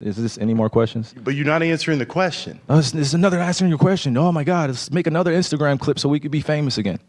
Is this any more questions? But you're not answering the question. Oh, it's another answering your question. Oh my God, let's make another Instagram clip so we could be famous again.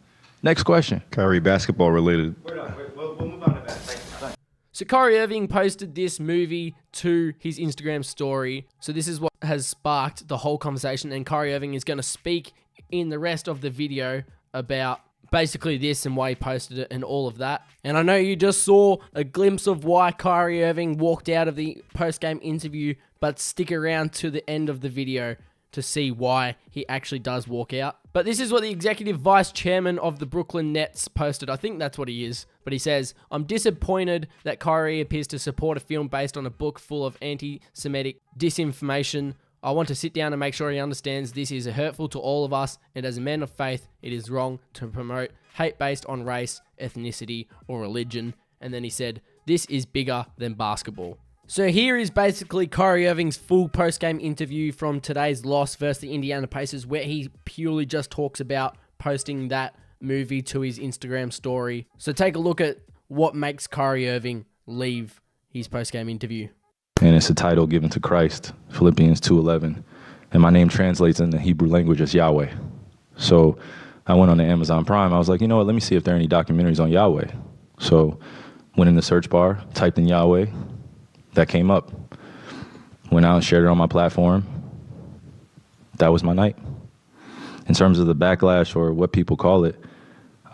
Next question. Kyrie, basketball related. We'll move on to that. Thanks. So Kyrie Irving posted this movie to his Instagram story. So this is what has sparked the whole conversation, and Kyrie Irving is going to speak in the rest of the video about basically this and why he posted it and all of that. And I know you just saw a glimpse of why Kyrie Irving walked out of the post-game interview, but stick around to the end of the video to see why he actually does walk out. But this is what the executive vice chairman of the Brooklyn Nets posted. I think that's what he is. But he says, "I'm disappointed that Kyrie appears to support a film based on a book full of anti-Semitic disinformation. I want to sit down and make sure he understands this is hurtful to all of us, and as a man of faith, it is wrong to promote hate based on race, ethnicity, or religion." And then he said, "This is bigger than basketball." So here is basically Kyrie Irving's full post-game interview from today's loss versus the Indiana Pacers, where he purely just talks about posting that movie to his Instagram story. So take a look at what makes Kyrie Irving leave his post-game interview. And it's a title given to Christ, Philippians 2:11. And my name translates in the Hebrew language as Yahweh. So I went on to Amazon Prime. I was like, you know what, let me see if there are any documentaries on Yahweh. So went in the search bar, typed in Yahweh. That came up. Went out and shared it on my platform. That was my night. In terms of the backlash, or what people call it,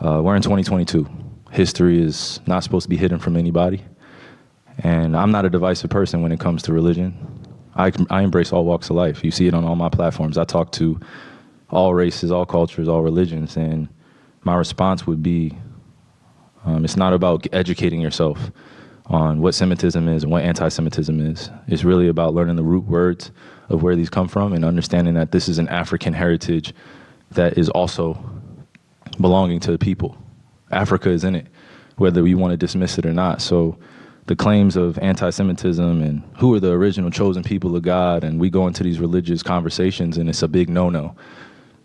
we're in 2022. History is not supposed to be hidden from anybody. And I'm not a divisive person when it comes to religion. I embrace all walks of life. You see it on all my platforms. I talk to all races, all cultures, all religions. And my response would be, it's not about educating yourself on what Semitism is and what anti-Semitism is. It's really about learning the root words of where these come from and understanding that this is an African heritage that is also belonging to the people. Africa is in it, whether we want to dismiss it or not. So the claims of anti-Semitism and who are the original chosen people of God, and we go into these religious conversations and it's a big no-no.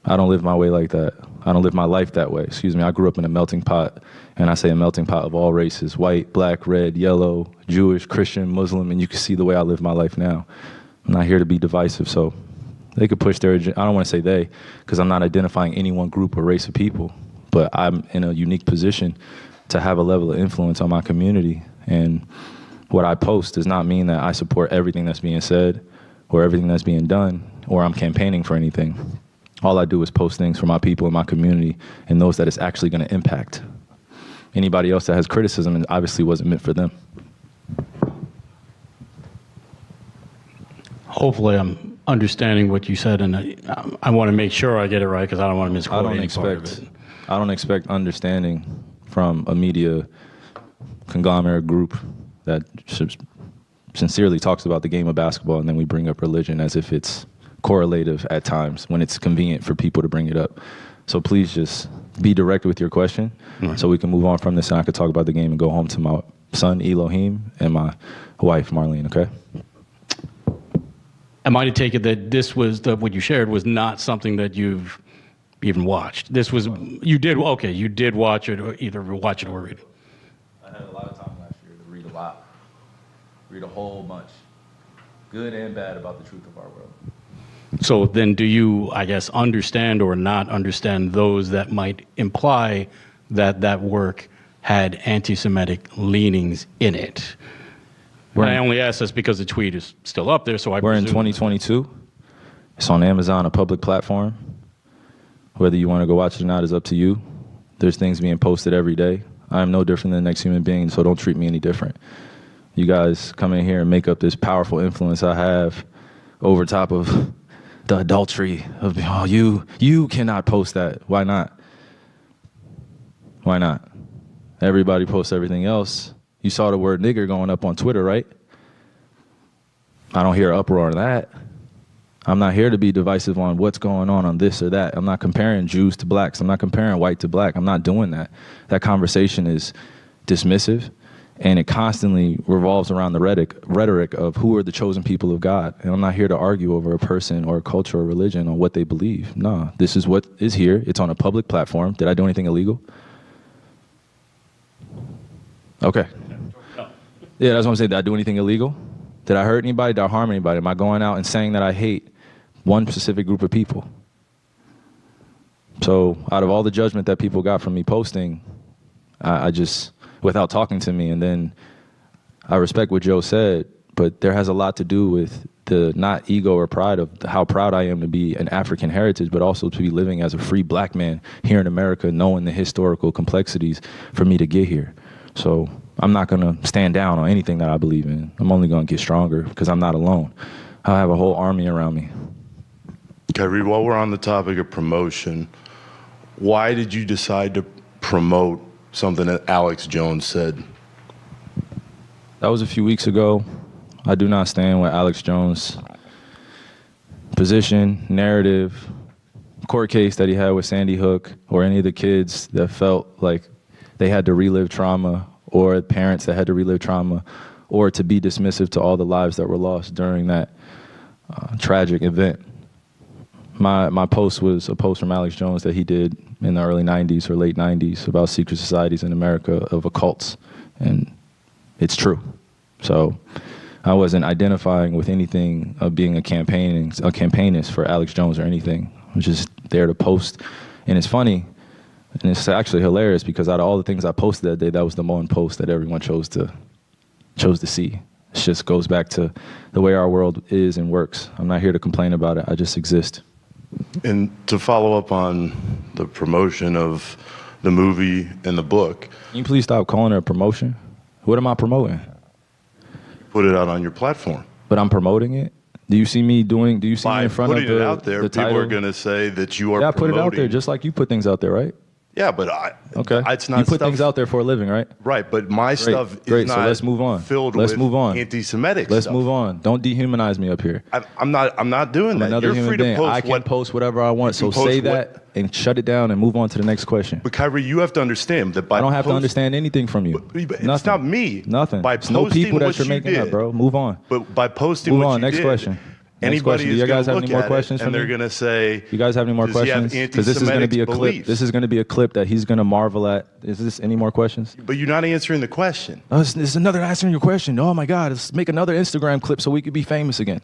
I don't live my way like that. I don't live my life that way. Excuse me. I grew up in a melting pot, and I say a melting pot of all races: white, black, red, yellow, Jewish, Christian, Muslim, and you can see the way I live my life now. I'm not here to be divisive, so they could push their agenda. I don't want to say they, because I'm not identifying any one group or race of people, but I'm in a unique position to have a level of influence on my community. And what I post does not mean that I support everything that's being said or everything that's being done, or I'm campaigning for anything. All I do is post things for my people in my community and those that it's actually going to impact. Anybody else that has criticism, it obviously wasn't meant for them. Hopefully I'm understanding what you said, and I want to make sure I get it right because I don't want to misquote any part of it. I don't expect understanding from a media conglomerate group that sincerely talks about the game of basketball, and then we bring up religion as if it's correlative at times when it's convenient for people to bring it up. So please just be direct with your question, so we can move on from this and I could talk about the game and go home to my son Elohim and my wife Marlene, okay? Am I to take it that this was, what you shared was not something that you've even watched? This was, you did watch it, or either watch it or read it. I had a lot of time last year to read a lot. Read a whole bunch. Good and bad about the truth of our world. So then do you, I guess, understand or not understand those that might imply that that work had anti-Semitic leanings in it? I only ask this because the tweet is still up there, so I We're in 2022. It's on Amazon, a public platform. Whether you want to go watch it or not is up to you. There's things being posted every day. I am no different than the next human being, so don't treat me any different. You guys come in here and make up this powerful influence I have over top of the adultery of, oh, you cannot post that. Why not? Why not? Everybody posts everything else. You saw the word nigger going up on Twitter, right? I don't hear uproar on that. I'm not here to be divisive on what's going on this or that. I'm not comparing Jews to blacks. I'm not comparing white to black. I'm not doing that. That conversation is dismissive, and it constantly revolves around the rhetoric of who are the chosen people of God. And I'm not here to argue over a person or a culture or religion on what they believe. No, this is what is here. It's on a public platform. Did I do anything illegal? Okay. Yeah, that's what I'm saying. Did I do anything illegal? Did I hurt anybody? Did I harm anybody? Am I going out and saying that I hate one specific group of people? So out of all the judgment that people got from me posting, I just, without talking to me, and then I respect what Joe said, but there has a lot to do with the not ego or pride of how proud I am to be an African heritage, but also to be living as a free black man here in America, knowing the historical complexities for me to get here. So I'm not going to stand down on anything that I believe in. I'm only going to get stronger because I'm not alone. I have a whole army around me. Kyrie, while we're on the topic of promotion, why did you decide to promote something that Alex Jones said? That was a few weeks ago. I do not stand with Alex Jones' position, narrative, court case that he had with Sandy Hook, or any of the kids that felt like they had to relive trauma, or parents that had to relive trauma, or to be dismissive to all the lives that were lost during that tragic event. My post was a post from Alex Jones that he did in the early 90s or late 90s about secret societies in America of occults, and it's true. So I wasn't identifying with anything of being a campaignist for Alex Jones or anything. I was just there to post, and it's funny, and it's actually hilarious because out of all the things I posted that day, that was the one post that everyone chose to see. It just goes back to the way our world is and works. I'm not here to complain about it. I just exist. And to follow up on the promotion of the movie and the book, Can you please stop calling it a promotion? What am I promoting? put it out on your platform. But I'm promoting it? Do you see me in front of By putting the it out there, the people title? are going to say that you are Yeah, I put promoting. it out there just like you put things out there, right? Yeah, but Okay. it's not you put stuff, things out there for a living, right? Right, but my stuff Great. is not So let's move on. filled Let's with move on. anti-Semitic Let's stuff. move on. Don't dehumanize me up here. I'm not doing I'm that. another You're human free to being. post I can what. post whatever I want. You So can post say what- that and shut it down and move on to the next question. But Kyrie, you have to understand that by I don't have to post- understand anything from you. But it's Nothing. not me. Nothing. By It's no posting people that what you're you making did, up, bro. Move on. But by posting Move what on. you Next did, question. Next anybody question. Do is you going guys to have look any more at questions it for and they're me? going to say, You guys have any more does he have questions? Because this is going to be a clip. anti-Semitic This is going to be a clip that he's going to marvel at. Is this any more questions? But you're not answering the question. Oh, this is another answering your question. Oh my God, let's make another Instagram clip so we could be famous again.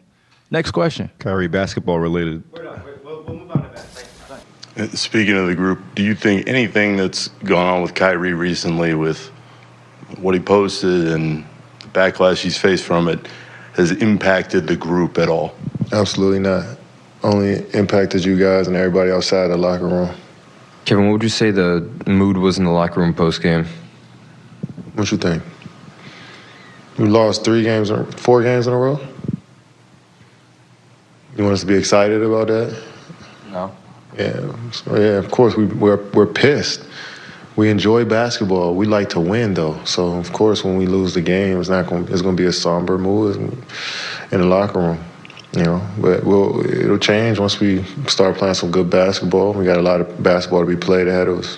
Next question. Kyrie, basketball related. We'll move on to that. Thanks. Speaking of the group, do you think anything that's gone on with Kyrie recently with what he posted and the backlash he's faced from it has impacted the group at all? Absolutely not. Only impacted you guys and everybody outside the locker room. Kevin, what would you say the mood was in the locker room post-game? What you think? We lost 4 games in a row? You want us to be excited about that? No. Yeah, so yeah, of course we're pissed. We enjoy basketball. We like to win though. So of course when we lose the game, it's going to be a somber mood in the locker room. You know, but it'll change once we start playing some good basketball. We got a lot of basketball to be played ahead of us.